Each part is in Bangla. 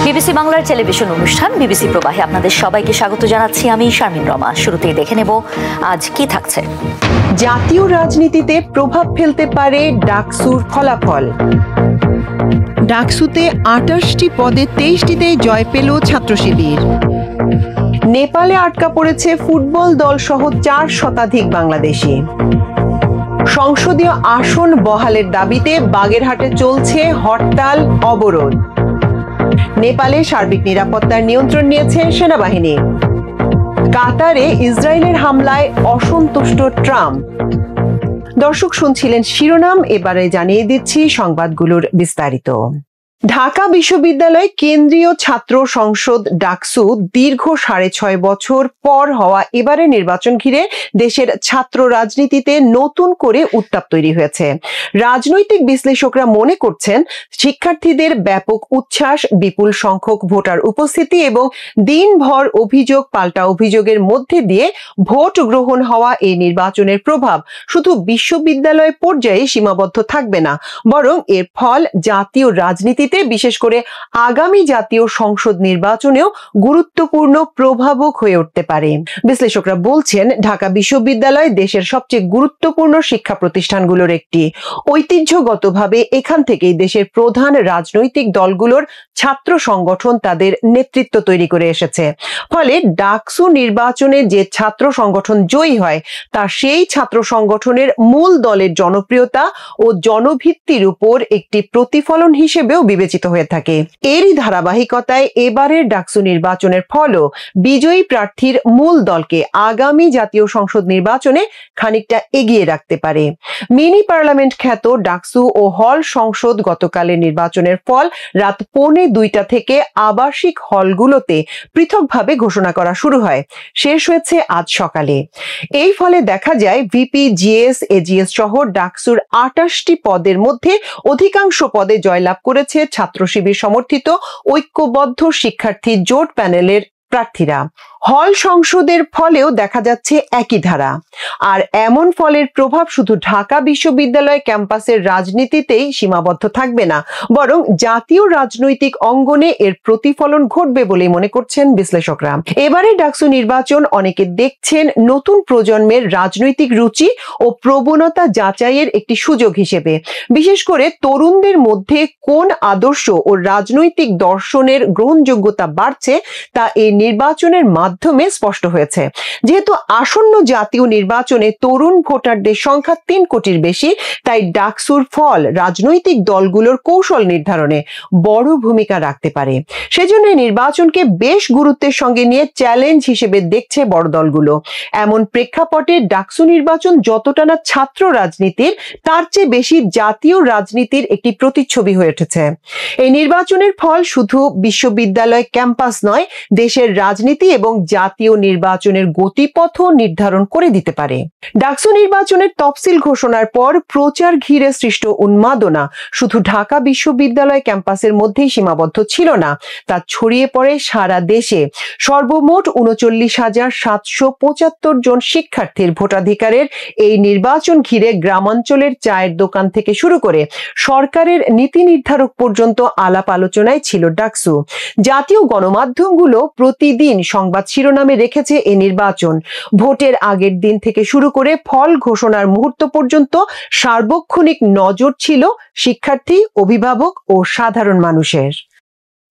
বিবিসি বাংলার টেলিভিশন অনুষ্ঠান বিবিসি প্রবাহে আপনাদের সবাইকে স্বাগত জানাচ্ছি। আমি শারমিন রমা। শুরুতেই দেখে নেব আজ কি থাকছে। জাতীয় রাজনীতিতে প্রভাব ফেলতে পারে ডাকসুর ফলাফল। ডাকসুতে ২৮টি পদে ২৩টিতে জয় পেল ছাত্র শিবির। নেপালে আটকা পড়েছে ফুটবল দল সহ ৪ শতাধিক বাংলাদেশি। সংসদীয় আসন বহালের দাবিতে বাগেরহাটে চলছে হরতাল অবরোধ। নেপালে সার্বিক নিরাপত্তার নিয়ন্ত্রণ নিয়েছে সেনাবাহিনী। কাতারে ইসরায়েলের হামলায় অসন্তুষ্ট ট্রাম্প। দর্শক, শুনছিলেন শিরোনাম, এবারে জানিয়ে দিচ্ছি সংবাদগুলোর বিস্তারিত। ঢাকা বিশ্ববিদ্যালয় কেন্দ্রীয় ছাত্র সংসদ ডাকসু দীর্ঘ ৬.৫ বছর পর হওয়া এবারে নির্বাচন ঘিরে দেশের ছাত্র রাজনীতিতে নতুন করে উত্তাপ তৈরি হয়েছে। রাজনৈতিক বিশ্লেষকরা মনে করছেন, শিক্ষার্থীদের ব্যাপক উচ্ছ্বাস, বিপুল সংখ্যক ভোটার উপস্থিতি এবং দিনভর অভিযোগ পাল্টা অভিযোগের মধ্যে দিয়ে ভোট গ্রহণ হওয়া এই নির্বাচনের প্রভাব শুধু বিশ্ববিদ্যালয় পর্যায়ে সীমাবদ্ধ থাকবে না, বরং এর ফল জাতীয় রাজনীতি, বিশেষ করে আগামী জাতীয় সংসদ নির্বাচনেও গুরুত্বপূর্ণ প্রভাবক হয়ে উঠতে পারে। বিশ্লেষকরা বলছেন, ঢাকা বিশ্ববিদ্যালয় দেশের সবচেয়ে গুরুত্বপূর্ণ শিক্ষা প্রতিষ্ঠানগুলোর একটি। ঐতিহ্যগতভাবে এখান থেকেই দেশের প্রধান রাজনৈতিক দলগুলোর ছাত্র সংগঠন তাদের নেতৃত্ব তৈরি করে এসেছে। ফলে ডাকসু নির্বাচনে যে ছাত্র সংগঠন জয়ী হয় তা সেই ছাত্র সংগঠনের মূল দলের জনপ্রিয়তা ও জনভিত্তির উপর একটি প্রতিফলন হিসেবেও বিবেচিত হয়ে থাকে। এরই ধারাবাহিকতায় এবারের ডাকসু নির্বাচনের ফলও বিজয়ী প্রার্থীর মূল দলকে আগামী জাতীয় সংসদ নির্বাচনে খানিকটা এগিয়ে রাখতে পারে। মিনি পার্লামেন্ট খ্যাত ডাকসু ও হল সংসদ গতকালের নির্বাচনের ফল রাত 1:45 থেকে আবাসিক হলগুলোতে পৃথকভাবে ঘোষণা করা শুরু হয়, শেষ হয়েছে আজ সকালে। এই ফলে দেখা যায়, ভিপি, জিএস, এজিএস সহ ডাকসুর 28টি পদের মধ্যে অধিকাংশ পদে জয়লাভ করেছে ছাত্র শিবির সমর্থিত ঐক্যবদ্ধ শিক্ষার্থী জোট প্যানেলের প্রার্থীরা। হল সংসদের ফলেও দেখা যাচ্ছে একই ধারা। আর এমন ফলের প্রভাব শুধু ঢাকা বিশ্ববিদ্যালয় ক্যাম্পাসের রাজনীতিতেই সীমাবদ্ধ থাকবে না, বরং জাতীয় রাজনৈতিক অঙ্গনে এর প্রতিফলন ঘটবে বলে মনে করছেন বিশ্লেষকরা। এবারে ডাকসু নির্বাচন অনেকে দেখছেন নতুন প্রজন্মের রাজনৈতিক রুচি ও প্রবণতা যাচাইয়ের একটি সুযোগ হিসেবে। বিশেষ করে তরুণদের মধ্যে কোন আদর্শ ও রাজনৈতিক দর্শনের গ্রহণযোগ্যতা বাড়ছে তা এই নির্বাচনের মাধ্যমে স্পষ্ট হয়েছে। যেহেতু আসন্ন জাতীয় নির্বাচনে তরুণ ভোটারদের সংখ্যা ৩ কোটির বেশি, তাই ডাকসুর ফল রাজনৈতিক দলগুলোর কৌশল নির্ধারণে বড় ভূমিকা রাখতে পারে। সেজন্য নির্বাচনকে বেশ গুরুত্বের সঙ্গে নিয়ে চ্যালেঞ্জ হিসেবে দেখছে বড় দলগুলো। এমন প্রেক্ষাপটে ডাকসু নির্বাচন যতটা না ছাত্র রাজনীতির, তার চেয়ে বেশি জাতীয় রাজনীতির একটি প্রতিচ্ছবি হয়ে উঠেছে। এই নির্বাচনের ফল শুধু বিশ্ববিদ্যালয় ক্যাম্পাস নয়, দেশের রাজনীতি এবং জাতীয় নির্বাচনের গতিপথও নির্ধারণ করে দিতে পারে। ডাকসু নির্বাচনের তফসিল ঘোষণার পর প্রচার ঘিরে সৃষ্ট উন্মাদনা শুধু ঢাকা বিশ্ববিদ্যালয় ক্যাম্পাসের মধ্যেই সীমাবদ্ধ ছিল না, তা ছড়িয়ে পড়ে সারা দেশে। সর্বমোট ৩৯,৭৭৫ জন শিক্ষার্থীর ভোটাধিকারের এই নির্বাচন ঘিরে গ্রামাঞ্চলের চায়ের দোকান থেকে শুরু করে সরকারের নীতি নির্ধারক পর্যন্ত আলাপ আলোচনায় ছিল ডাকসু। জাতীয় গণমাধ্যমগুলো প্রতিদিন সংবাদ শিরোনামে রেখেছে এই নির্বাচন। ভোটের আগের দিন থেকে শুরু করে ফল ঘোষণার মুহূর্ত পর্যন্ত সার্বক্ষণিক নজর ছিল শিক্ষার্থী, অভিভাবক ও সাধারণ মানুষের।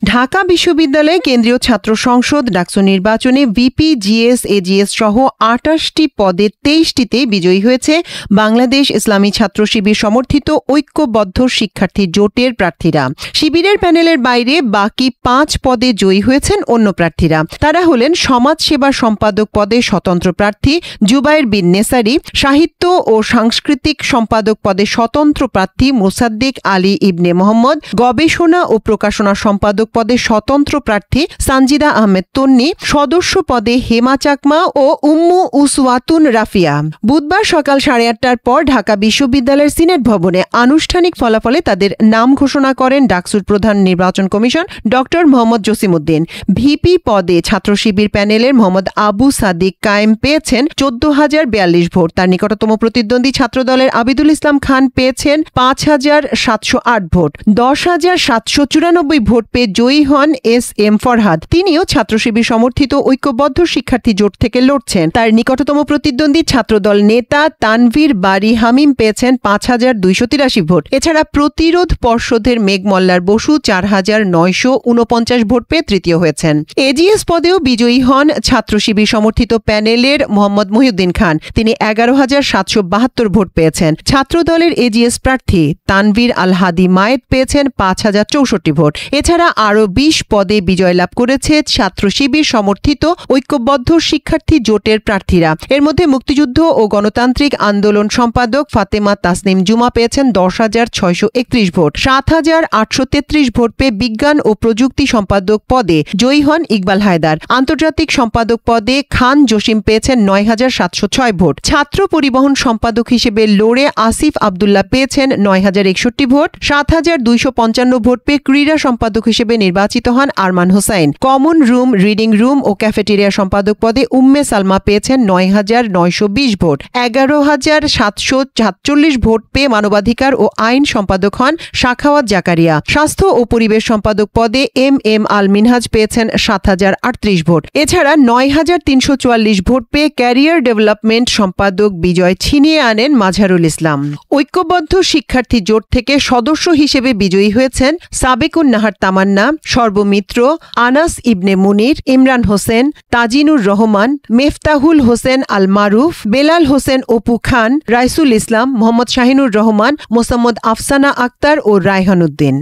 ঢাকা বিশ্ববিদ্যালয় কেন্দ্রীয় ছাত্র সংসদ ডাকসু নির্বাচনে ভিপি, জিএস, এজিএস সহ 28টি পদে 23টিতে বিজয়ী হয়েছে বাংলাদেশ ইসলামী ছাত্র শিবির সমর্থিত ঐক্যবদ্ধ শিক্ষার্থী জোটের প্রার্থীরা। শিবিরের প্যানেলের বাইরে বাকি 5 পদে জয়ী হয়েছেন অন্য প্রার্থীরা। তারা হলেন সমাজ সেবা সম্পাদক পদে স্বতন্ত্র প্রার্থী জুবায়ের বিন নেসারি, সাহিত্য ও সাংস্কৃতিক সম্পাদক পদে স্বতন্ত্র প্রার্থী মোসাদ্দেক আলী ইবনে মোহাম্মদ, গবেষণা ও প্রকাশনা সম্পাদক পদে স্বতন্ত্র প্রার্থী সানজিদা আহমেদ তন্নি, সদস্য পদে হেমা চাকমা ও উম্মু উসওয়াতুন রাফিয়া। বুধবার সকাল 8:30টার পর ঢাকা বিশ্ববিদ্যালয়ের সিনেট ভবনে আনুষ্ঠানিক ফলাফলে তাদের নাম ঘোষণা করেন ডাকসুর প্রধান নির্বাচন commission doctor Mohammad Jasimuddin. VP পদে ছাত্র শিবির প্যানেলের মোহাম্মদ আবু সাদিক কায়েম পেয়েছেন 14,042 ভোট। তার নিকটতম প্রতিদ্বন্দ্বী ছাত্রদলের আবিদুল ইসলাম খান পেয়েছেন 5,708 ভোট। 10,794 ভোট পেয়ে জয়ী হন SM ফরহাদ। তিনিও ছাত্র শিবির সমর্থিত ঐক্যবদ্ধ শিক্ষার্থী জোট থেকে লড়ছেন। তার নিকটতম প্রতিদ্বন্দ্বী ছাত্রদল নেতা তানভীর বারী হামিম পেয়েছেন ৫,২৮৩ ভোট। এছাড়া প্রতিরোধ পর্ষদের মেঘ মল্লার বসু ৪,৯৪৯ ভোট পেয়ে তৃতীয় হয়েছেন। AGS পদেও বিজয়ী হন ছাত্র শিবির সমর্থিত প্যানেলের মোহাম্মদ মহিউদ্দিন খান। তিনি ১১,৭৭২ ভোট পেয়েছেন। ছাত্রদলের AGS প্রার্থী তানভীর আল হাদি মায়েদ পেয়েছেন ৫,০৬৪ ভোট। এছাড়া আরও ২০ পদে বিজয় লাভ করেছে ছাত্র শিবির সমর্থিত ঐক্যবদ্ধ শিক্ষার্থী জোটের প্রার্থীরা। এর মধ্যে মুক্তিযুদ্ধ ও গণতান্ত্রিক আন্দোলন সম্পাদক ফাতেমা তাসনিম জুমা পেয়েছেন ১০,৬৩১ ভোট। ৭,৮৩৩ ভোট পেয়ে বিজ্ঞান ও প্রযুক্তি সম্পাদক পদে জয়ী হন ইকবাল হায়দার। আন্তর্জাতিক সম্পাদক পদে খান জসিম পেয়েছেন ৯,৭০৬ ভোট। ছাত্র পরিবহন সম্পাদক হিসেবে লড়ে আসিফ আব্দুল্লাহ পেয়েছেন ৯,০৬১ ভোট। ৭,২৫৫ ভোট পেয়ে ক্রীড়া সম্পাদক হিসেবে নির্বাচিত হন Arman Hossain. Common room, reading room ও ক্যাফেটেরিয়া সম্পাদক পদে উম্মে সালমা পেয়েছেন ৯,৯২০ ভোট। ১১,৭৪৭ ভোট পেয়ে মানবাধিকার ও আইন সম্পাদক হন শাখাওয়াত জাকারিয়া। স্বাস্থ্য ও পরিবেশ সম্পাদক পদে MM আল মিনহাজ পেয়েছেন ৭,০৩৮ ভোট। এছাড়া ৯,৩৪৪ ভোট পেয়ে ক্যারিয়ার ডেভেলপমেন্ট সম্পাদক বিজয় ছিনিয়ে আনেন মাজহারুল ইসলাম। ঐক্যবদ্ধ শিক্ষার্থী জোট থেকে সদস্য হিসেবে বিজয়ী হয়েছেন সাবেকুন নাহার তামান্না, সর্বমিত্র, আনাস ইবনে মুনির, ইমরান হোসেন, তাজিনুর রহমান, মেফতাহুল হোসেন আল মারুফ, বেলাল হোসেন অপু খান, রাইসুল ইসলাম, মোহাম্মদ শাহিনুর রহমান, মোসাম্মদ আফসানা আক্তার ও রায়হান উদ্দিন।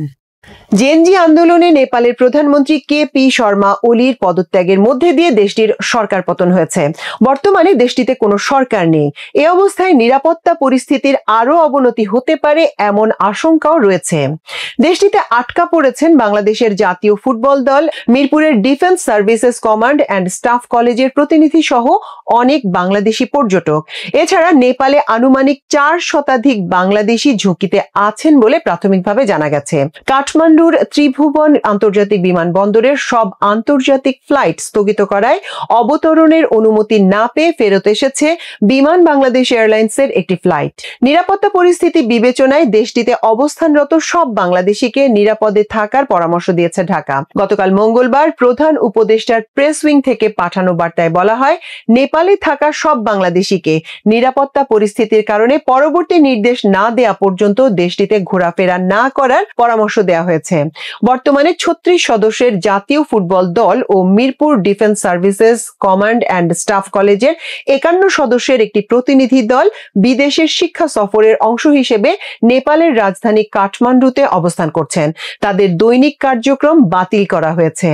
জেনজি আন্দোলনে নেপালের প্রধানমন্ত্রী KP শর্মা ওলির পদত্যাগের মধ্যে দিয়ে দেশটির সরকার পতন হয়েছে। বর্তমানে দেশটিতে কোনো সরকার নেই। এ অবস্থায় নিরাপত্তা পরিস্থিতির আরও অবনতি হতে পারে এমন আশঙ্কাও রয়েছে। দেশটিতে আটকা পড়েছেন বাংলাদেশের জাতীয় ফুটবল দল, মিরপুরের defence services command and staff কলেজের প্রতিনিধি সহ অনেক বাংলাদেশি পর্যটক। এছাড়া নেপালে আনুমানিক ৪ শতাধিক বাংলাদেশি ঝুঁকিতে আছেন বলে প্রাথমিকভাবে জানা গেছে। কাঠমান্ডুর ত্রিভুবন আন্তর্জাতিক বিমানবন্দরের সব আন্তর্জাতিক ফ্লাইট স্থগিত করায় অবতরণের অনুমতি না পেয়ে ফেরত এসেছে বিমান বাংলাদেশ এয়ারলাইন্সের একটি ফ্লাইট। নিরাপত্তা পরিস্থিতি বিবেচনায় দেশটিতে অবস্থানরত সব বাংলাদেশিকে নিরাপদে থাকার পরামর্শ দিয়েছে ঢাকা। গতকাল মঙ্গলবার প্রধান উপদেষ্টার প্রেস উইং থেকে পাঠানো বার্তায় বলা হয়, নেপালে থাকা সব বাংলাদেশিকে নিরাপত্তা পরিস্থিতির কারণে পরবর্তী নির্দেশ না দেয়া পর্যন্ত দেশটিতে ঘোরাফেরা না করার পরামর্শ দেওয়া হয়েছে। বর্তমানে ৩৬ সদস্যের জাতীয় ফুটবল দল ও Mirpur defence services command and staff কলেজের ৫১ সদস্যের একটি প্রতিনিধি দল বিদেশের শিক্ষা সফরের অংশ হিসেবে নেপালের রাজধানী কাঠমান্ডুতে অবস্থান করছেন। তাদের দৈনিক কার্যক্রম বাতিল করা হয়েছে।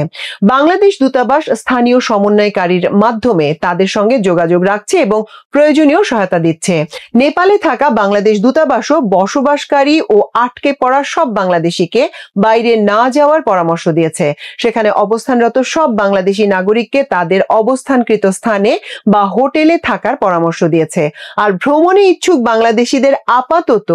বাংলাদেশ দূতাবাস স্থানীয় সমন্বয়কারীর মাধ্যমে তাদের সঙ্গে যোগাযোগ রাখছে এবং প্রয়োজনীয় সহায়তা দিচ্ছে। নেপালে থাকা বাংলাদেশ দূতাবাসও বসবাসকারী ও আটকে পড়া সব বাংলাদেশিকে বাইরে না যাওয়ার পরামর্শ দিয়েছে। সেখানে অবস্থানরত সব বাংলাদেশি নাগরিককে তাদের অবস্থানকৃত স্থানে বা হোটেলে থাকার পরামর্শ দিয়েছে। আর ভ্রমণে ইচ্ছুক বাংলাদেশিদের আপাতত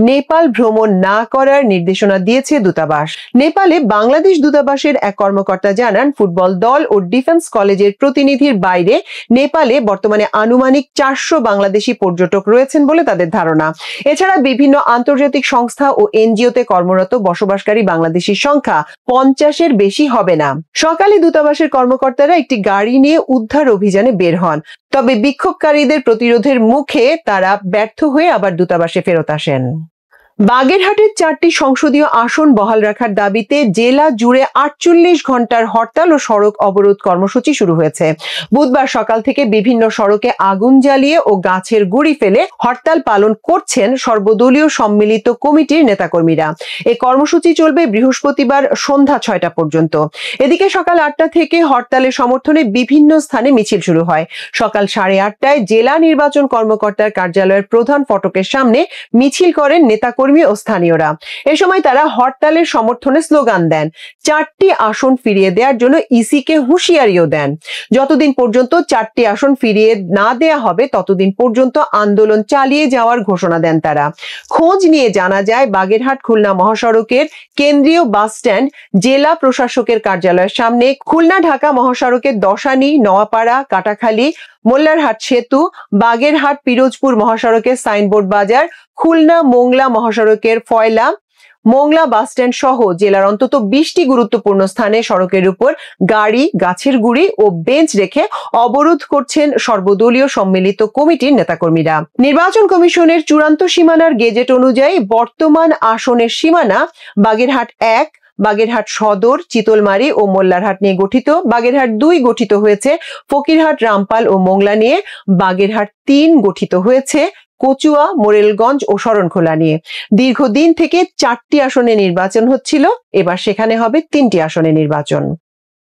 নেপাল ভ্রমণ না করার নির্দেশনা দিয়েছে দূতাবাস। নেপালে বাংলাদেশ দূতাবাসের এক কর্মকর্তা জানান, ফুটবল দল ও ডিফেন্স কলেজের প্রতিনিধির বাইরে নেপালে বর্তমানে আনুমানিক ৪০০ বাংলাদেশি পর্যটক রয়েছেন বলে তাদের ধারণা। এছাড়া বিভিন্ন আন্তর্জাতিক সংস্থা ও NGO-তে কর্মরত বসবাসকারী বাংলাদেশির সংখ্যা ৫০-এর বেশি হবে না। সকালে দূতাবাসের কর্মকর্তারা একটি গাড়ি নিয়ে উদ্ধার অভিযানে বের হন। তবে বিক্ষোভকারীদের প্রতিরোধের মুখে তারা ব্যর্থ হয়ে আবার দূতাবাসে ফেরত আসেন। বাগেরহাটের ৪টি সংসদীয় আসন বহাল রাখার দাবিতে জেলা জুড়ে ৪৮ ঘন্টার হরতাল ও সড়ক অবরোধ কর্মসূচি শুরু হয়েছে। বুধবার সকাল থেকে বিভিন্ন সড়কে আগুন জ্বালিয়ে ও গাছের গুঁড়ি ফেলে হরতাল পালন করছেন সর্বদলীয় সম্মিলিত কমিটির নেতাকর্মীরা। এই কর্মসূচি চলবে বৃহস্পতিবার সন্ধ্যা ৬টা পর্যন্ত। এদিকে সকাল ৮টা থেকে হরতালের সমর্থনে বিভিন্ন স্থানে মিছিল শুরু হয়। সকাল ৮:৩০টায় জেলা নির্বাচন কর্মকর্তার কার্যালয়ের প্রধান ফটকের সামনে মিছিল করেন নেতাকর্মী ও স্থানীয়রা। এ সময় তারা হরতালের সমর্থনে স্লোগান দেন। ৪টি আসন ফিরিয়ে দেওয়ার জন্য ইসিকে হুঁশিয়ারিও দেন। যতদিন পর্যন্ত ৪টি আসন ফিরিয়ে না দেয়া হবে ততদিন পর্যন্ত আন্দোলন চালিয়ে যাওয়ার ঘোষণা দেন তারা। খোঁজ নিয়ে জানা যায়, বাগেরহাট খুলনা মহাসড়কের কেন্দ্রীয় বাস স্ট্যান্ড, জেলা প্রশাসকের কার্যালয়ের সামনে, খুলনা ঢাকা মহাসড়কের দশানী, নোয়াপাড়া, কাটাখালী, মোল্লারহাট সেতু, বাগেরহাট পিরোজপুর মহাসড়কের সাইনবোর্ড বাজার, খুলনা মোংলা মহাসড়কের ফয়লা, মোংলা বাসস্ট্যান্ড সহ জেলার অন্তত 20টি গুরুত্বপূর্ণ স্থানে সড়কের উপর গাড়ি, গাছের গুঁড়ি ও বেঞ্চ রেখে অবরোধ করছেন সর্বদলীয় সম্মিলিত কমিটির নেতাকর্মীরা। নির্বাচন কমিশনের চূড়ান্ত সীমানার গেজেট অনুযায়ী বর্তমান আসনের সীমানা বাগেরহাট 1, বাগেরহাট সদর, চিতলমারী ও মোল্লারহাট নিয়ে গঠিত, বাগেরহাট 2 গঠিত হয়েছে ফকিরহাট, রামপাল ও মোংলা নিয়ে, বাগেরহাট 3 গঠিত হয়েছে কচুয়া, মোরেলগঞ্জ ও শরণখোলা নিয়ে। দীর্ঘদিন থেকে 4টি আসনে নির্বাচন হচ্ছিল, এবার সেখানে হবে 3টি আসনে নির্বাচন।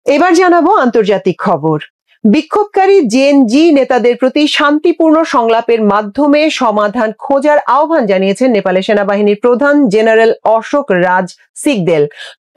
এবার জানাবো আন্তর্জাতিক খবর। বিক্ষোভকারী জেএনজি নেতাদের প্রতি শান্তিপূর্ণ সংলাপের মাধ্যমে সমাধান খোঁজার আহ্বান জানিয়েছেন নেপালের সেনাবাহিনীর প্রধান জেনারেল অশোক রাজ সিগদেল।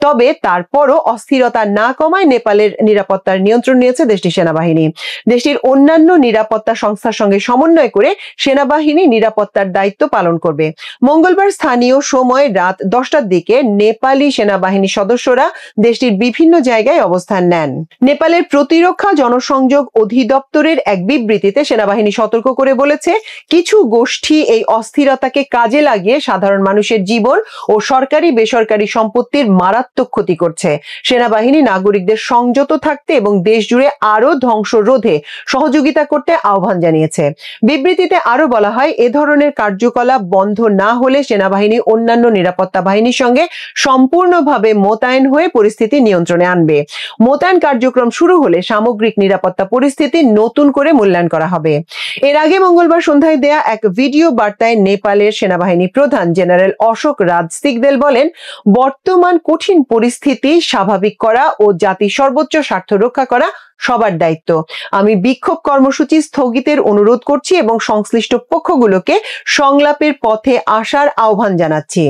তবে তারপরও অস্থিরতা না কমায় নেপালের নিরাপত্তার নিয়ন্ত্রণ নিয়েছে দেশটির সেনাবাহিনী। দেশটির অন্যান্য নিরাপত্তা সংস্থার সঙ্গে সমন্বয় করে সেনাবাহিনী নিরাপত্তার দায়িত্ব পালন করবে। মঙ্গলবার স্থানীয় সময় রাত 10টার দিকে নেপালি সেনাবাহিনী সদস্যরা দেশটির বিভিন্ন জায়গায় অবস্থান নেন। নেপালের প্রতিরক্ষা জনসংযোগ অধিদপ্তরের এক বিবৃতিতে সেনাবাহিনী সতর্ক করে বলেছে, কিছু গোষ্ঠী এই অস্থিরতাকে কাজে লাগিয়ে সাধারণ মানুষের জীবন ও সরকারি বেসরকারি সম্পত্তির মারাত্মক ক্ষতি করছে। সেনাবাহিনী নাগরিকদের সংযত থাকতে এবং দেশ জুড়ে আরো ধ্বংস রোধে সহযোগিতা করতে আহ্বান জানিয়েছে। বিবৃতিতে আরো বলা হয়, এ ধরনের কার্যকলাপ বন্ধ না হলে সেনাবাহিনী অন্যান্য নিরাপত্তা বাহিনীর সঙ্গে সম্পূর্ণভাবে মোতায়েন হয়ে পরিস্থিতি নিয়ন্ত্রণে আনবে। মোতায়েন কার্যক্রম শুরু হলে সামগ্রিক নিরাপত্তা পরিস্থিতি নতুন করে মূল্যায়ন করা হবে। এর আগে মঙ্গলবার সন্ধ্যায় দেয়া এক ভিডিও বার্তায় নেপালের সেনাবাহিনী প্রধান জেনারেল অশোক রাজ সিগদেল বলেন, বর্তমান কঠিন পরিস্থিতি স্বাভাবিক করা ও জাতির সর্বোচ্চ স্বার্থ রক্ষা করা সবার দায়িত্ব। আমি বিক্ষোভ কর্মসূচি স্থগিতের অনুরোধ করছি এবং সংশ্লিষ্ট পক্ষগুলোকে সংলাপের পথে আসার আহ্বান জানাচ্ছি।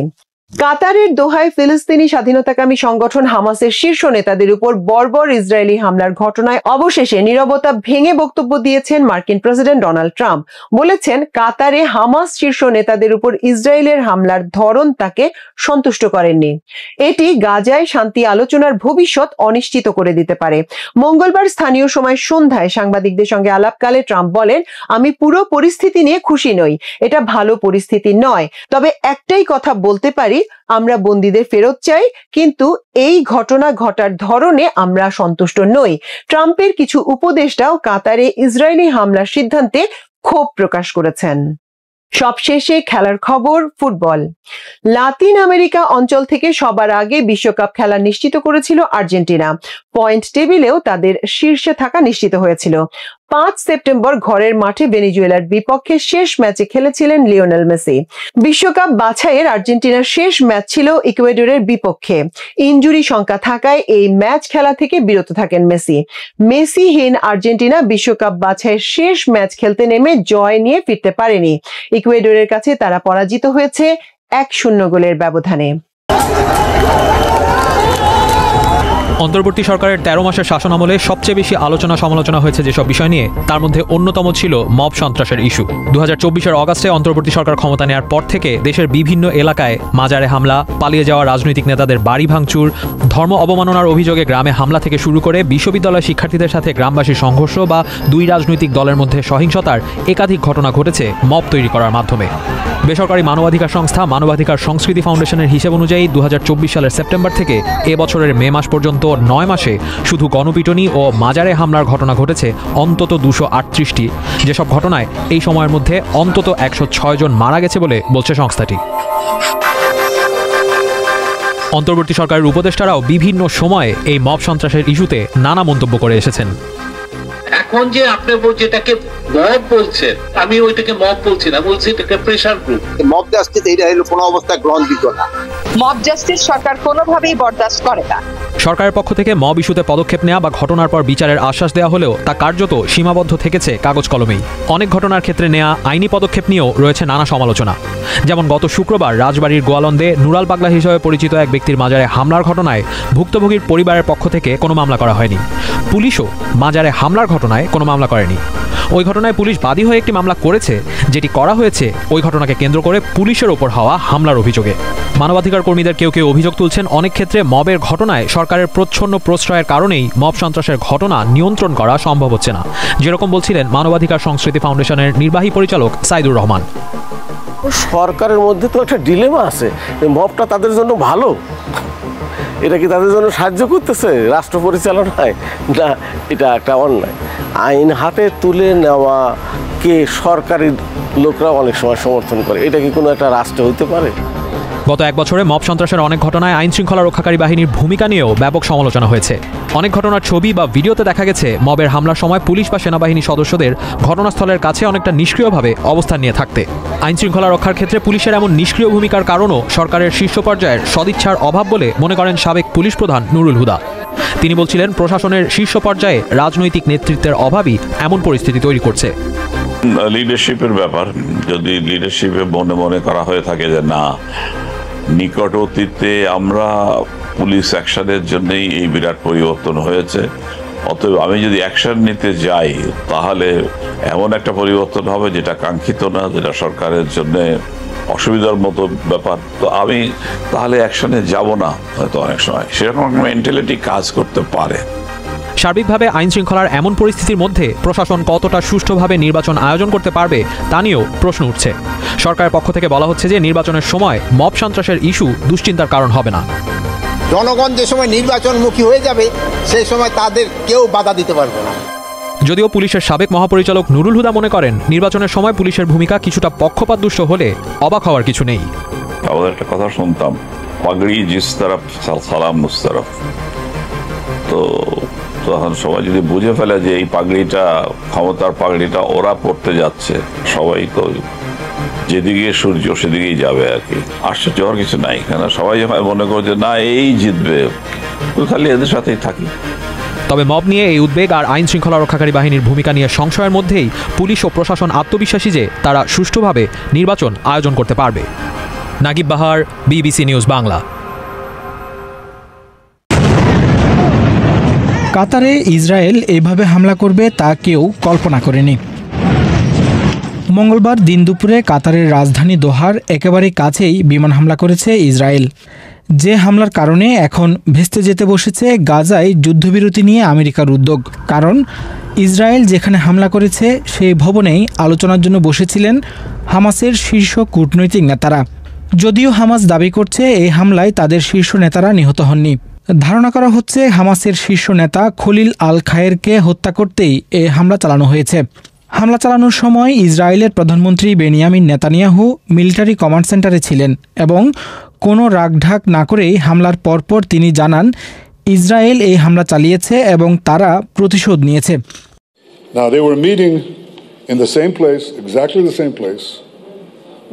কাতারের দোহায় ফিলিস্তিনি স্বাধীনতাকামী সংগঠন হামাসের শীর্ষ নেতাদের উপর বর্বর ইসরায়েলি হামলার ঘটনায় অবশেষে নীরবতা ভেঙে বক্তব্য দিয়েছেন মার্কিন প্রেসিডেন্ট ডোনাল্ড ট্রাম্প। বলেছেন, কাতারে হামাস শীর্ষ নেতাদের উপর ইসরায়েলের হামলার ধরন তাকে সন্তুষ্ট করেননি। এটি গাজায় শান্তি আলোচনার ভবিষ্যৎ অনিশ্চিত করে দিতে পারে। মঙ্গলবার স্থানীয় সময় সন্ধ্যায় সাংবাদিকদের সঙ্গে আলাপকালে ট্রাম্প বলেন, আমি পুরো পরিস্থিতি নিয়ে খুশি নই, এটা ভালো পরিস্থিতি নয়। তবে একটাই কথা বলতে পারি, আমরা বন্দীদের ফেরত চাই, কিন্তু এই ঘটনা ঘটার ধরনে আমরা সন্তুষ্ট নই। ট্রাম্পের কিছু উপদেষ্টাও কাতারে ইসরায়েলি হামলার সিদ্ধান্তে ক্ষোভ প্রকাশ করেছেন। সবশেষে খেলার খবর, ফুটবল। লাতিন আমেরিকা অঞ্চল থেকে সবার আগে বিশ্বকাপ খেলা নিশ্চিত করেছিল আর্জেন্টিনা। পয়েন্ট টেবিলেও তাদের শীর্ষে থাকা নিশ্চিত হয়েছিল। 5 সেপ্টেম্বর ঘরের মাঠে ভেনেজুয়েলার বিপক্ষে শেষ ম্যাচে খেলেছিলেন লিওনেল মেসি। বিশ্বকাপ বাছাইয়ের আর্জেন্টিনার শেষ ম্যাচ ছিল ইকুয়েডরের বিপক্ষে। ইনজুরি সংখ্যা থাকায় এই ম্যাচ খেলা থেকে বিরত থাকেন মেসি। মেসিহীন আর্জেন্টিনা বিশ্বকাপ বাছাইয়ের শেষ ম্যাচ খেলতে নেমে জয় নিয়ে ফিরতে পারেনি। ইকুয়েডরের কাছে তারা পরাজিত হয়েছে 1-0 গোলের ব্যবধানে। অন্তর্বর্তী সরকারের 13 মাসের শাসনামলে সবচেয়ে বেশি আলোচনা সমালোচনা হয়েছে যেসব বিষয় নিয়ে, তার মধ্যে অন্যতম ছিল মব সন্ত্রাসের ইস্যু। 2024-এর অগাস্টে অন্তর্বর্তী সরকার ক্ষমতা নেওয়ার পর থেকে দেশের বিভিন্ন এলাকায় মাজারে হামলা, পালিয়ে যাওয়া রাজনৈতিক নেতাদের বাড়ি ভাঙচুর, ধর্ম অবমাননার অভিযোগে গ্রামে হামলা থেকে শুরু করে বিশ্ববিদ্যালয় শিক্ষার্থীদের সাথে গ্রামবাসীর সংঘর্ষ বা 2 রাজনৈতিক দলের মধ্যে সহিংসতার একাধিক ঘটনা ঘটেছে মব তৈরি করার মাধ্যমে। বেসরকারি মানবাধিকার সংস্থা মানবাধিকার সংস্কৃতি ফাউন্ডেশনের হিসেব অনুযায়ী 2024 সালের সেপ্টেম্বর থেকে এবছরের মে মাস পর্যন্ত 9 মাসে শুধু গণপিটুনি ও মাজারে হামলার ঘটনা ঘটেছে অন্তত 238টি। যেসব ঘটনায় এই সময়ের মধ্যে অন্তত 106 জন মারা গেছে বলে বলছে সংস্থাটি। অন্তর্বর্তী সরকারের উপদেষ্টারাও বিভিন্ন সময়ে এই মব সন্ত্রাসের ইস্যুতে নানা মন্তব্য করে এসেছেন। এখন যে আপনি যেটাকে মব বলছেন, আমি ওইটাকে মব বলছি না, বলছি এটাকে প্রেসার গ্রুপ। মব জাস্টিস এইটা হলো কোনো অবস্থায় গ্রহণযোগ্য না। মব জাস্টিস সরকার কোনোভাবেই বরদাস্ত করে না। সরকারের পক্ষ থেকে মব ইস্যুতে পদক্ষেপ নেওয়া বা ঘটনার পর বিচারের আশ্বাস দেওয়া হলেও তা কার্যত সীমাবদ্ধ থেকেছে কাগজ কলমেই। অনেক ঘটনার ক্ষেত্রে নেওয়া আইনি পদক্ষেপ নিয়েও রয়েছে নানা সমালোচনা। যেমন গত শুক্রবার রাজবাড়ির গোয়ালন্দে নুরাল পাগলা হিসেবে পরিচিত এক ব্যক্তির মাজারে হামলার ঘটনায় ভুক্তভোগীর পরিবারের পক্ষ থেকে কোনো মামলা করা হয়নি। পুলিশও মাজারে হামলার ঘটনায় কোনো মামলা করেনি। ওই ঘটনায় পুলিশ বাদী হয়ে একটি মামলা করেছে, যেটি করা হয়েছে ওই ঘটনাকে কেন্দ্র করে পুলিশের ওপর হওয়া হামলার অভিযোগে। মানবাধিকার কর্মীদের কেউ কেউ অভিযোগ তুলছেন, অনেক ক্ষেত্রে মবের ঘটনায় সরকারের প্রচ্ছন্ন প্রশ্রয়ের কারণেই মব সন্ত্রাসের ঘটনা নিয়ন্ত্রণ করা সম্ভব হচ্ছে না, যেরকম বলছিলেন মানবাধিকার সংস্কৃতি ফাউন্ডেশনের নির্বাহী পরিচালক সাইদুর রহমান। সরকারের মধ্যে তো একটা ডিলেমা আছে, মবটা তাদের জন্য ভালো, এটা কি তাদের জন্য সাহায্য করতেছে রাষ্ট্র পরিচালনায়, না এটা একটা অন্যায়। আইন হাতে তুলে নেওয়া কে সরকারি লোকরা অনেক সময় সমর্থন করে, এটা কি কোনো একটা রাষ্ট্র হইতে পারে? গত এক বছরে মব সন্ত্রাসের অনেক ঘটনায় আইন শৃঙ্খলা রক্ষাকারী বাহিনীর ভূমিকা নিয়েও ব্যাপক সমালোচনা হয়েছে। অনেক ঘটনার ছবি বা ভিডিওতে দেখা গেছে মবের হামলার সময় পুলিশ বা সেনাবাহিনী সদস্যদের ঘটনাস্থলের কাছে অনেকটা নিষ্ক্রিয়ভাবে অবস্থান নিয়ে থাকতে। আইন শৃঙ্খলা রক্ষার ক্ষেত্রে পুলিশের এমন নিষ্ক্রিয় ভূমিকার কারণও সরকারের শীর্ষ পর্যায়ের সদিচ্ছার অভাব বলে মনে করেন সাবেক পুলিশ প্রধান নুরুল হুদা। তিনি বলছিলেন, প্রশাসনের শীর্ষ পর্যায়ে রাজনৈতিক নেতৃত্বের অভাবই এমন পরিস্থিতি তৈরি করছে। লিডারশিপের ব্যাপার, যদি লিডারশিপে মনে মনে করা হয়ে থাকে যে না, নিকট অতীতে আমরা পুলিশ অ্যাকশনের জন্যই এই বিরাট পরিবর্তন হয়েছে, অতএব আমি যদি অ্যাকশন নিতে যাই তাহলে এমন একটা পরিবর্তন হবে যেটা কাঙ্ক্ষিত না, যেটা সরকারের জন্য অসুবিধার মতো ব্যাপার, তো আমি তাহলে অ্যাকশনে যাব না। হয়তো অনেক সময় সেরকম মেন্টালিটি কাজ করতে পারে। সার্বিকভাবে আইন শৃঙ্খলার এমন পরিস্থিতির মধ্যে প্রশাসন কতটা সুষ্ঠুভাবে নির্বাচন আয়োজন করতে পারবে তা নিয়েও প্রশ্ন উঠছে। সরকারের পক্ষ থেকে বলা হচ্ছে যে নির্বাচনের সময় মব সন্ত্রাসের ইস্যু দুশ্চিন্তার কারণ হবে না। জনগণ যে সময় নির্বাচনমুখী হয়ে যাবে সেই সময় তাদের কেউ বাধা দিতে পারবে না। যদিও পুলিশের সাবেক মহাপরিচালক নুরুল হুদা মনে করেন নির্বাচনের সময় পুলিশের ভূমিকা কিছুটা পক্ষপাতদুষ্ট হলে অবাক হওয়ার কিছু নেই। আমাদের একটা কথা শুনতাম, পাগড়ি জিস তরফ সালাম উস তরফ। তো তখন সবাই যদি বুঝে ফেলে যে এই পাগড়িটা, ক্ষমতার পাগড়িটা ওরা পড়তে যাচ্ছে, সবাই তো যেদিকে সূর্য সেদিকেই যাবে আর কি। আশ্চর্য হওয়ার কিছু নাই, কেন সবাই যখন মনে করছে না এই জিতবে, খালি এদের সাথেই থাকি। তবে মব নিয়ে এই উদ্বেগ আর আইন শৃঙ্খলা রক্ষাকারী বাহিনীর ভূমিকা নিয়ে সংশয়ের মধ্যেই পুলিশ ও প্রশাসন আত্মবিশ্বাসী যে তারা সুষ্ঠুভাবে নির্বাচন আয়োজন করতে পারবে। নাগিব বাহার, বিবিসি নিউজ বাংলা। কাতারে ইসরায়েল এভাবে হামলা করবে তা কেউ কল্পনা করেনি। মঙ্গলবার দিন দুপুরে কাতারের রাজধানী দোহার একেবারে কাছেই বিমান হামলা করেছে ইসরায়েল। যে হামলার কারণে এখন ভেস্তে যেতে বসেছে গাজায় যুদ্ধবিরতি নিয়ে আমেরিকার উদ্যোগ। কারণ ইসরায়েল যেখানে হামলা করেছে সেই ভবনেই আলোচনার জন্য বসেছিলেন হামাসের শীর্ষ কূটনৈতিক নেতারা। যদিও হামাস দাবি করছে এই হামলায় তাদের শীর্ষ নেতারা নিহত হননি। ধারণা করা হচ্ছে হামাসের শীর্ষ নেতা খলিল আল খায়েরকে হত্যা করতেই এই হামলা চালানো হয়েছে। হামলা চালানোর সময় ইসরায়েলের প্রধানমন্ত্রী বেনিয়ামিন নেতানিয়াহু মিলিটারি কমান্ড সেন্টারে ছিলেন এবং কোনো রাগঢাক না করেই হামলার পরপর তিনি জানান ইসরায়েল এই হামলা চালিয়েছে এবং তারা প্রতিশোধ নিয়েছে। Now they were meeting in the same place, exactly the same place,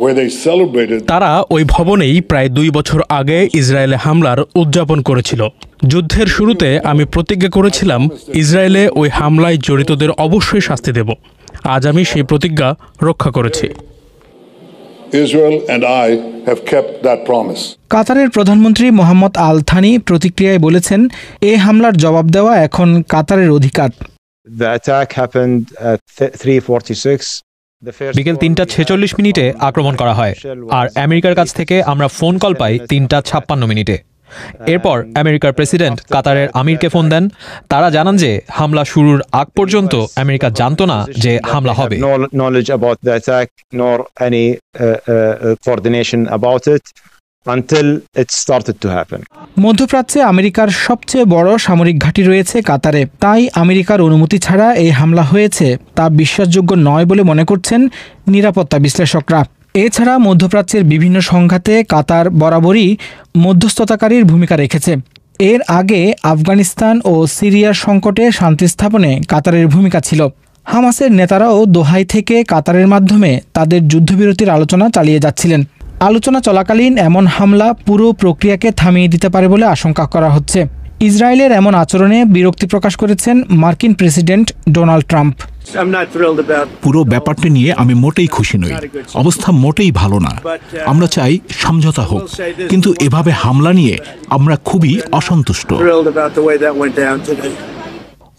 where they celebrated. তারা ওই ভবনেই প্রায় 2 বছর আগে ইসরায়েলে হামলার উদযাপন করেছিল। যুদ্ধের শুরুতে আমি প্রতিজ্ঞা করেছিলাম ইসরায়েলে ওই হামলায় জড়িতদের অবশ্যই শাস্তি দেব। আজ আমি সেই প্রতিজ্ঞা রক্ষা করেছি। Israel and I have kept that promise. কাতারের প্রধানমন্ত্রী মোহাম্মদ আল থানি প্রতিক্রিয়ায় বলেছেন, এই হামলার জবাব দেওয়া এখন কাতারের অধিকার। The attack happened at 3:46. বিকেল 3:46 আক্রমণ করা হয় আর আমেরিকার কাছ থেকে আমরা ফোন কল পাই 3:56। এরপর আমেরিকার প্রেসিডেন্ট কাতারের আমিরকে ফোন দেন। তারা জানান যে হামলা শুরুর আগ পর্যন্ত আমেরিকা জানতো না যে হামলা হবে। মধ্যপ্রাচ্যে আমেরিকার সবচেয়ে বড় সামরিক ঘাঁটি রয়েছে কাতারে, তাই আমেরিকার অনুমতি ছাড়া এই হামলা হয়েছে তা বিশ্বাসযোগ্য নয় বলে মনে করছেন নিরাপত্তা বিশ্লেষকরা। এছাড়া মধ্যপ্রাচ্যের বিভিন্ন সংঘাতে কাতার বরাবরই মধ্যস্থতাকারীর ভূমিকা রেখেছে। এর আগে আফগানিস্তান ও সিরিয়ার সংকটে শান্তি স্থাপনে কাতারের ভূমিকা ছিল। হামাসের নেতারাও দোহাই থেকে কাতারের মাধ্যমে তাদের যুদ্ধবিরতির আলোচনা চালিয়ে যাচ্ছিলেন। আলোচনা চলাকালীন এমন হামলা পুরো প্রক্রিয়াকে থামিয়ে দিতে পারে বলে আশঙ্কা করা হচ্ছে। ইসরায়েলের এমন আচরণে বিরক্তি প্রকাশ করেছেন মার্কিন প্রেসিডেন্ট ডোনাল্ড ট্রাম্প। পুরো ব্যাপারটা নিয়ে আমি মোটেই খুশি নই। অবস্থা মোটেই ভালো না। আমরা চাই সমঝোতা হোক, কিন্তু এভাবে হামলা নিয়ে আমরা খুবই অসন্তুষ্ট।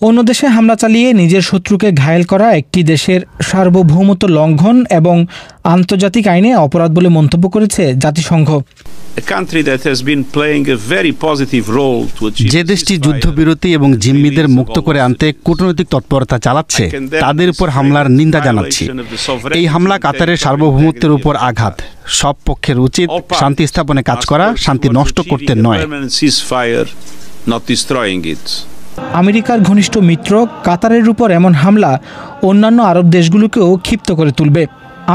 অন্য দেশে হামলা চালিয়ে নিজের শত্রুকে ঘায়েল করা একটি দেশের সার্বভৌমত্ব লঙ্ঘন এবং আন্তর্জাতিক আইনে অপরাধ বলে মন্তব্য করেছে জাতিসংঘ। যে দেশটি যুদ্ধবিরতি এবং জিম্মিদের মুক্ত করে আনতে কূটনৈতিক তৎপরতা চালাচ্ছে তাদের উপর হামলার নিন্দা জানাচ্ছি। এই হামলা কাতারের সার্বভৌমত্বের উপর আঘাত। সব পক্ষের উচিত শান্তি স্থাপনে কাজ করা, শান্তি নষ্ট করতে নয়। আমেরিকার ঘনিষ্ঠ মিত্র কাতারের উপর এমন হামলা অন্যান্য আরব দেশগুলোকেও ক্ষিপ্ত করে তুলবে।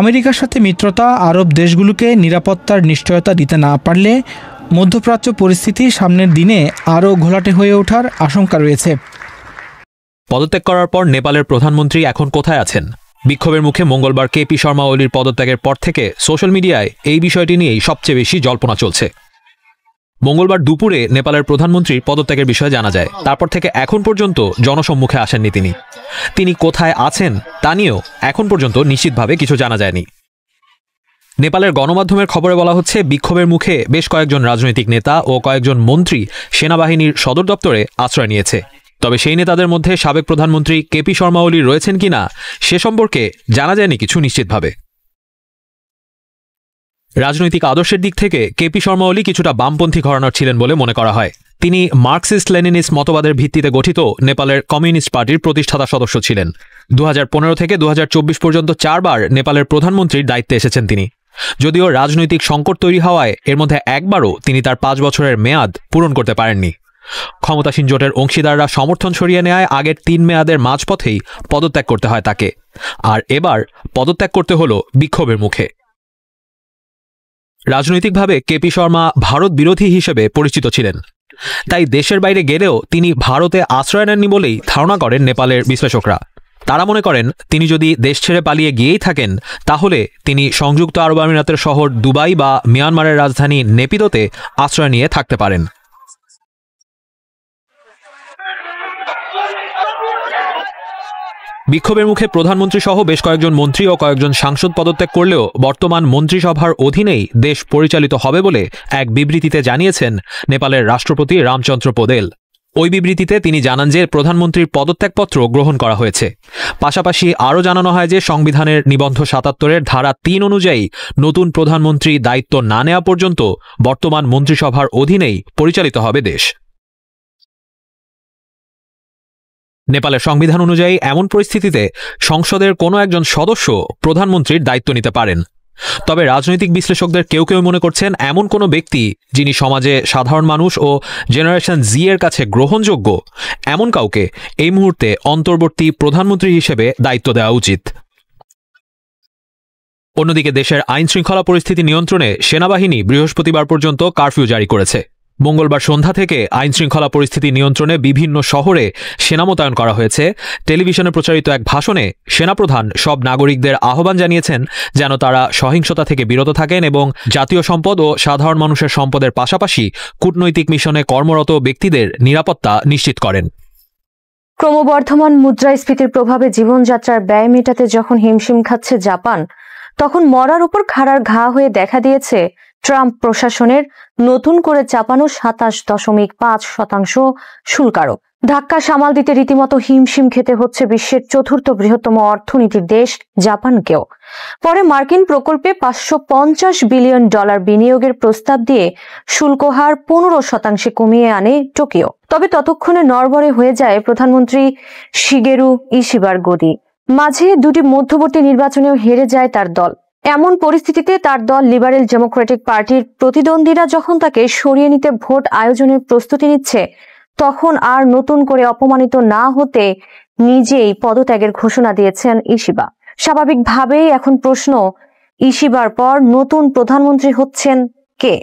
আমেরিকার সাথে মিত্রতা আরব দেশগুলোকে নিরাপত্তার নিশ্চয়তা দিতে না পারলে মধ্যপ্রাচ্য পরিস্থিতি সামনের দিনে আরও ঘোলাটে হয়ে ওঠার আশঙ্কা রয়েছে। পদত্যাগ করার পর নেপালের প্রধানমন্ত্রী এখন কোথায় আছেন? বিক্ষোভের মুখে মঙ্গলবার কেপি শর্মা ওলির পদত্যাগের পর থেকে সোশ্যাল মিডিয়ায় এই বিষয়টি নিয়েই সবচেয়ে বেশি জল্পনা চলছে। মঙ্গলবার দুপুরে নেপালের প্রধানমন্ত্রীর পদত্যাগের বিষয়ে জানা যায়। তারপর থেকে এখন পর্যন্ত জনসম্মুখে আসেননি তিনি কোথায় আছেন তা নিয়েও এখন পর্যন্ত নিশ্চিতভাবে কিছু জানা যায়নি। নেপালের গণমাধ্যমের খবরে বলা হচ্ছে, বিক্ষোভের মুখে বেশ কয়েকজন রাজনৈতিক নেতা ও কয়েকজন মন্ত্রী সেনাবাহিনীর সদর দপ্তরে আশ্রয় নিয়েছে। তবে সেই নেতাদের মধ্যে সাবেক প্রধানমন্ত্রী কেপি শর্মা ওলি রয়েছেন কিনা সে সম্পর্কে জানা যায়নি কিছু নিশ্চিতভাবে। রাজনৈতিক আদর্শের দিক থেকে কেপি শর্মা ওলি কিছুটা বামপন্থী ঘরানার ছিলেন বলে মনে করা হয়। তিনি মার্কসিস্ট লেনিনিস্ট মতবাদের ভিত্তিতে গঠিত নেপালের কমিউনিস্ট পার্টির প্রতিষ্ঠাতা সদস্য ছিলেন। 2015 থেকে 2024 পর্যন্ত 4 বার নেপালের প্রধানমন্ত্রীর দায়িত্বে এসেছেন তিনি। যদিও রাজনৈতিক সংকট তৈরি হওয়ায় এর মধ্যে একবারও তিনি তার 5 বছরের মেয়াদ পূরণ করতে পারেননি। ক্ষমতাসীন জোটের অংশীদাররা সমর্থন সরিয়ে নেয় আগের 3 মেয়াদের মাঝপথেই পদত্যাগ করতে হয় তাকে। আর এবার পদত্যাগ করতে হলো বিক্ষোভের মুখে। রাজনৈতিকভাবে কেপি শর্মা ভারত বিরোধী হিসেবে পরিচিত ছিলেন, তাই দেশের বাইরে গেলেও তিনি ভারতে আশ্রয় নেননি বলেই ধারণা করেন নেপালের বিশ্লেষকরা। তারা মনে করেন তিনি যদি দেশ ছেড়ে পালিয়ে গিয়েই থাকেন তাহলে তিনি সংযুক্ত আরব আমিরাতের শহর দুবাই বা মিয়ানমারের রাজধানী নেপিদোতে আশ্রয় নিয়ে থাকতে পারেন। বিক্ষোভের মুখে প্রধানমন্ত্রী সহ বেশ কয়েকজন মন্ত্রী ও কয়েকজন সাংসদ পদত্যাগ করলেও বর্তমান মন্ত্রিসভার অধীনেই দেশ পরিচালিত হবে বলে এক বিবৃতিতে জানিয়েছেন নেপালের রাষ্ট্রপতি রামচন্দ্র পোদেল। ওই বিবৃতিতে তিনি জানান যে প্রধানমন্ত্রীর পদত্যাগপত্র গ্রহণ করা হয়েছে। পাশাপাশি আরও জানানো হয় যে সংবিধানের নিবন্ধ 77-এর ধারা 3 অনুযায়ী নতুন প্রধানমন্ত্রী দায়িত্ব না নেওয়া পর্যন্ত বর্তমান মন্ত্রিসভার অধীনেই পরিচালিত হবে দেশ। নেপালের সংবিধান অনুযায়ী এমন পরিস্থিতিতে সংসদের কোনো একজন সদস্য প্রধানমন্ত্রীর দায়িত্ব নিতে পারেন। তবে রাজনৈতিক বিশ্লেষকদের কেউ কেউ মনে করছেন এমন কোনো ব্যক্তি যিনি সমাজে সাধারণ মানুষ ও জেনারেশন জি এর কাছে গ্রহণযোগ্য এমন কাউকে এই মুহূর্তে অন্তর্বর্তী প্রধানমন্ত্রী হিসেবে দায়িত্ব দেওয়া উচিত। অন্যদিকে দেশের আইন শৃঙ্খলা পরিস্থিতি নিয়ন্ত্রণে সেনাবাহিনী বৃহস্পতিবার পর্যন্ত কারফিউ জারি করেছে। মঙ্গলবার সন্ধ্যা থেকে আইন শৃঙ্খলা পরিস্থিতি নিয়ন্ত্রণে বিভিন্ন শহরে সেনা মোতায়েন করা হয়েছে। টেলিভিশনে প্রচারিত এক ভাষণে সেনাপ্রধান সব নাগরিকদের আহ্বান জানিয়েছেন যেন তারা সহিংসতা থেকে বিরত থাকেন এবং জাতীয় সম্পদ ও সাধারণ মানুষের সম্পদের পাশাপাশি কূটনৈতিক মিশনে কর্মরত ব্যক্তিদের নিরাপত্তা নিশ্চিত করেন। ক্রমবর্ধমান মুদ্রাস্ফীতির প্রভাবে জীবনযাত্রার ব্যয় মেটাতে যখন হিমশিম খাচ্ছে জাপান, তখন মরার উপর খাড়ার ঘা হয়ে দেখা দিয়েছে ট্রাম্প প্রশাসনের নতুন করে চাপানো 27.5% শুল্ক আরোপ। ধাক্কা সামাল দিতে রীতিমতো হিমশিম খেতে হচ্ছে বিশ্বের 4র্থ বৃহত্তম অর্থনীতির দেশ জাপানকেও। পরে মার্কিন প্রকল্পে $550 বিলিয়ন বিনিয়োগের প্রস্তাব দিয়ে শুল্ক হার 15% কমিয়ে আনে টোকিও। তবে ততক্ষণে নড়বড়ে হয়ে যায় প্রধানমন্ত্রী শিগেরু ইশিবার গদি। মাঝে 2টি মধ্যবর্তী নির্বাচনেও হেরে যায় তার দল। এমন পরিস্থিতিতে তার দল লিবারেল ডেমোক্রেটিক পার্টির প্রতিদ্বন্দ্বীরা যখন তাকে সরিয়ে নিতে ভোট আয়োজনের প্রস্তুতি নিচ্ছে, তখন আর নতুন করে অপমানিত না হতে নিজেই পদত্যাগের ঘোষণা দিয়েছেন ইশিবা। স্বাভাবিকভাবেই এখন প্রশ্ন, ইশিবার পর নতুন প্রধানমন্ত্রী হচ্ছেন কে?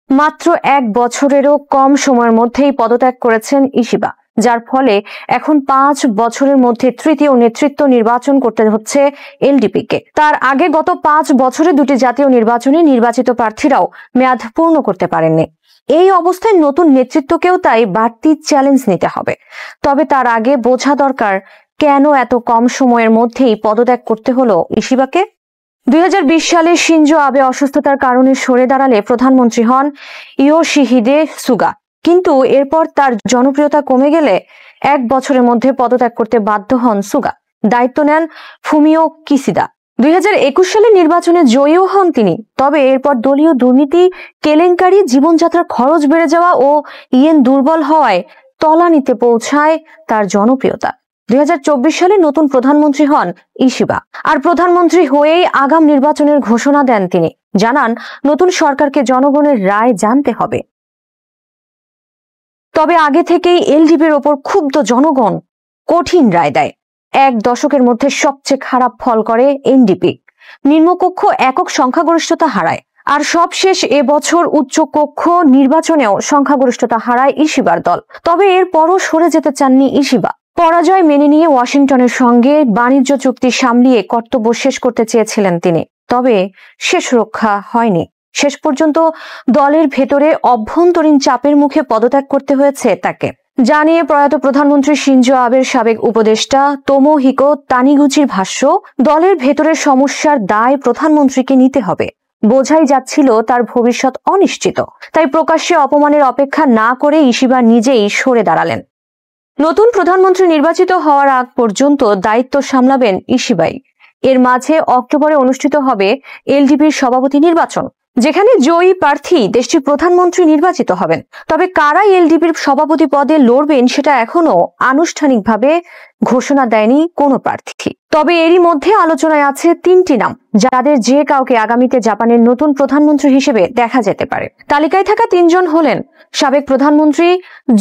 মাত্র 1 বছরেরও কম সময়ের মধ্যেই পদত্যাগ করেছেন ইশিবা, যার ফলে এখন 5 বছরের মধ্যে তৃতীয় নেতৃত্ব নির্বাচন করতে হচ্ছে এলডিপিকে। তার আগে গত 5 বছরে 2টি জাতীয় নির্বাচনে নির্বাচিত প্রার্থীরাও মেয়াদ পূর্ণ করতে পারেননি। এই অবস্থায় নতুন নেতৃত্বকেও তাই বাড়তি চ্যালেঞ্জ নিতে হবে। তবে তার আগে বোঝা দরকার কেন এত কম সময়ের মধ্যেই পদত্যাগ করতে হলো ইশিবাকে। 2020 সালে শিনজো আবে অসুস্থতার কারণে সরে দাঁড়ালে প্রধানমন্ত্রী হন ইয়োশিহিদে সুগা। কিন্তু এরপর তার জনপ্রিয়তা কমে গেলে 1 বছরের মধ্যে পদত্যাগ করতে বাধ্য হন সুগা। দায়িত্ব নেন ফুমিও কিসিদা। 2021 সালে নির্বাচনে জয়ীও হন তিনি। তবে এরপর দলীয় দুর্নীতি, কেলেঙ্কারি, জীবনযাত্রার খরচ বেড়ে যাওয়া ও ইয়েন দুর্বল হওয়ায় তলানিতে পৌঁছায় তার জনপ্রিয়তা। 2024 সালে নতুন প্রধানমন্ত্রী হন ইশিবা। আর প্রধানমন্ত্রী হয়েই আগাম নির্বাচনের ঘোষণা দেন তিনি। জানান নতুন সরকারকে জনগণের রায় জানতে হবে। তবে আগে থেকেই এলডিপির ওপর ক্ষুব্ধ জনগণ কঠিন রায় দেয়। 1 দশকের মধ্যে সবচেয়ে খারাপ ফল করে এনডিপি। নিম্নকক্ষ একক সংখ্যাগরিষ্ঠতা হারায়। আর সবশেষ এবছর উচ্চকক্ষ নির্বাচনেও সংখ্যাগরিষ্ঠতা হারায় ইশিবার দল। তবে এরপরও সরে যেতে চাননি ইশিবা। পরাজয় মেনে নিয়ে ওয়াশিংটনের সঙ্গে বাণিজ্য চুক্তি সামলিয়ে কর্তব্য শেষ করতে চেয়েছিলেন তিনি। তবে শেষ রক্ষা হয়নি। শেষ পর্যন্ত দলের ভেতরে অভ্যন্তরীণ চাপের মুখে পদত্যাগ করতে হয়েছে তাকে। জানিয়ে প্রয়াত প্রধানমন্ত্রী শিনজো আবের সাবেক উপদেষ্টা তোমোহিকো তানিগুচির ভাষ্য, দলের ভেতরের সমস্যার দায় প্রধানমন্ত্রীকে নিতে হবে। বোঝাই যাচ্ছিল তার ভবিষ্যৎ অনিশ্চিত। তাই প্রকাশ্যে অপমানের অপেক্ষা না করে ইশিবা নিজেই সরে দাঁড়ালেন। নতুন প্রধানমন্ত্রী নির্বাচিত হওয়ার আগ পর্যন্ত দায়িত্ব সামলাবেন ইশিবাই। এর মাঝে অক্টোবরে অনুষ্ঠিত হবে এলডিপির সভাপতি নির্বাচন, যেখানে জয়ী প্রার্থী দেশটির প্রধানমন্ত্রী নির্বাচিত হবেন। তবে কারা এলডিপির সভাপতি পদে লড়বেন সেটা এখনো আনুষ্ঠানিকভাবে ঘোষণা দেয়নি কোনো প্রার্থী। তবে এরই মধ্যে আলোচনায় আছে 3টি নাম, যাদের যে কাউকে আগামীতে জাপানের নতুন প্রধানমন্ত্রী হিসেবে দেখা যেতে পারে। তালিকায় থাকা 3 জন হলেন সাবেক প্রধানমন্ত্রী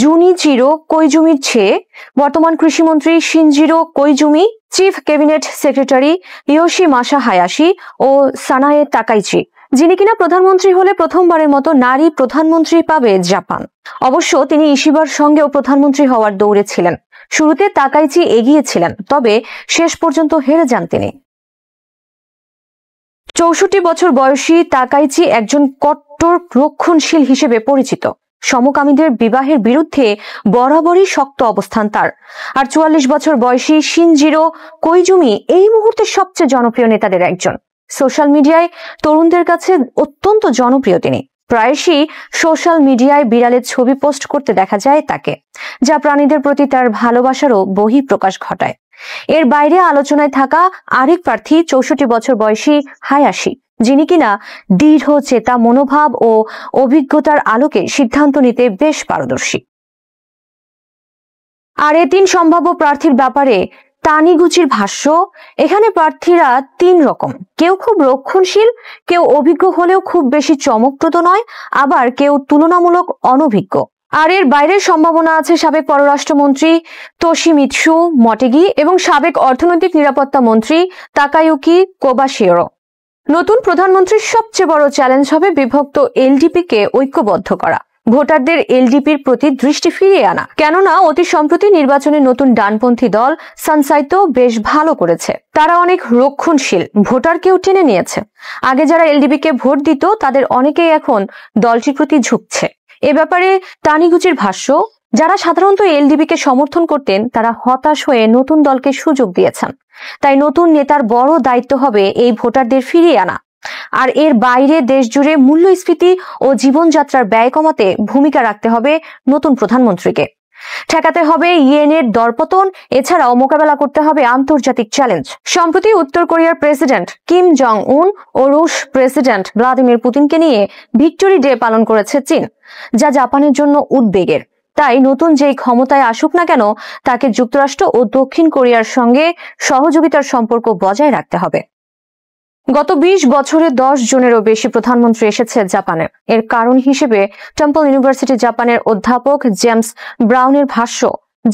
জুনিচিরো কোইজুমির ছেলে, বর্তমান কৃষিমন্ত্রী Shinjiro Koizumi, chief cabinet secretary Yoshimasa Hayashi ও সানায়ে তাকাইচি, যিনি কিনা প্রধানমন্ত্রী হলে প্রথমবারের মতো নারী প্রধানমন্ত্রী পাবে জাপান। অবশ্য তিনি ইশিবার সঙ্গেও প্রধানমন্ত্রী হওয়ার দৌড়ে ছিলেন। শুরুতে তাকাইচি এগিয়েছিলেন, তবে শেষ পর্যন্ত হেরে যান তিনি। 64 বছর বয়সী তাকাইচি একজন কট্টর রক্ষণশীল হিসেবে পরিচিত। সমকামীদের বিবাহের বিরুদ্ধে বরাবরই শক্ত অবস্থান তার। আর 44 বছর বয়সী শিনজিরো কোইজুমি এই মুহূর্তে সবচেয়ে জনপ্রিয় নেতাদের একজন। সোশ্যাল মিডিয়ায় তরুণদের কাছে অত্যন্ত জনপ্রিয় তিনি। প্রায়শই সোশ্যাল মিডিয়ায় বিড়ালের ছবি পোস্ট করতে দেখা যায় তাকে, যা প্রাণীদের প্রতি তার ভালোবাসারও বহিঃপ্রকাশ ঘটায়। এর বাইরে আলোচনায় থাকা আরেক প্রার্থী 64 বছর বয়সী হায়াশি, যিনি কিনা দৃঢ় চেতা মনোভাব ও অভিজ্ঞতার আলোকে সিদ্ধান্ত নিতে বেশ পারদর্শী। আর এই 3 সম্ভাব্য প্রার্থীর ব্যাপারে তানিগুচির ভাষ্য, এখানে প্রার্থীরা 3 রকম। কেউ খুব রক্ষণশীল, কেউ অভিজ্ঞ হলেও খুব বেশি চমকপ্রদ নয়, আবার কেউ তুলনামূলক অনভিজ্ঞ। আর এর বাইরের সম্ভাবনা আছে সাবেক পররাষ্ট্রমন্ত্রী তোশিমিৎসু মটেগি এবং সাবেক অর্থনৈতিক নিরাপত্তা মন্ত্রী তাকায়ুকি কোবাশিওরো। নতুন প্রধানমন্ত্রীর সবচেয়ে বড় চ্যালেঞ্জ হবে বিভক্ত এলডিপিকে ঐক্যবদ্ধ করা, ভোটারদের এলডিপির প্রতি দৃষ্টি ফিরিয়ে আনা। কেননা অতি সম্প্রতি নির্বাচনে নতুন ডানপন্থী দল সানসাইতো বেশ ভালো করেছে। তারা অনেক রক্ষণশীল, ভোটারকেও টেনে নিয়েছে। আগে যারা এলডিপিকে ভোট দিত তাদের অনেকেই এখন দলটির প্রতি ঝুঁকছে। এ ব্যাপারে তানিগুচির ভাষ্য, যারা সাধারণত এলডিপিকে সমর্থন করতেন তারা হতাশ হয়ে নতুন দলকে সুযোগ দিয়েছেন। তাই নতুন নেতার বড় দায়িত্ব হবে এই ভোটারদের ফিরিয়ে আনা। আর এর বাইরে দেশ জুড়ে মূল্যস্ফীতি ও জীবনযাত্রার ব্যয় কমাতে ভূমিকা রাখতে হবে নতুন প্রধানমন্ত্রীকে। ঠেকাতে হবে ইয়েনের দরপতন, এছাড়াও মোকাবেলা করতে হবে আন্তর্জাতিক চ্যালেঞ্জ। সম্প্রতি উত্তর কোরিয়ার প্রেসিডেন্ট কিম জং উন ও রুশ প্রেসিডেন্ট ভ্লাদিমির পুতিনকে নিয়ে ভিক্টরি ডে পালন করেছে চীন, যা জাপানের জন্য উদ্বেগের। তাই নতুন যেই ক্ষমতায় আসুক না কেন, তাকে যুক্তরাষ্ট্র ও দক্ষিণ কোরিয়ার সঙ্গে সহযোগিতার সম্পর্ক বজায় রাখতে হবে। গত 20 বছরে 10 জনেরও বেশি প্রধানমন্ত্রী এসেছে জাপানে। এর কারণ হিসেবে টেম্পল ইউনিভার্সিটি জাপানের অধ্যাপক জেমস ব্রাউনের ভাষ্য,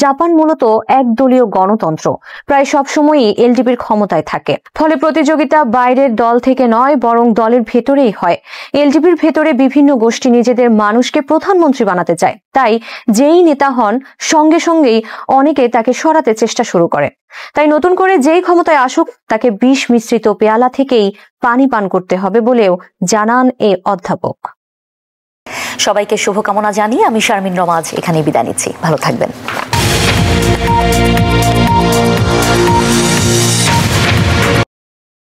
জাপান মূলত একদলীয় গণতন্ত্র, প্রায় সবসময়ই এলডিপির ক্ষমতায় থাকে। ফলে প্রতিযোগিতা বাইরের দল থেকে নয়, বরং দলের ভেতরেই হয়। এলডিপির ভেতরে বিভিন্ন গোষ্ঠী নিজেদের মানুষকে প্রধানমন্ত্রী বানাতে চায়। তাই যেই নেতা হন সঙ্গে সঙ্গেই অনেকে তাকে সরাতে চেষ্টা শুরু করে। তাই নতুন করে যেই ক্ষমতায় আসুক তাকে বিষ মিশ্রিত পেয়ালা থেকেই পানি পান করতে হবে বলেও জানান এই অধ্যাপক। সবাইকে শুভকামনা জানিয়ে আমি শারমিন রমাজ এখানেই বিদায় নিচ্ছি। ভালো থাকবেন।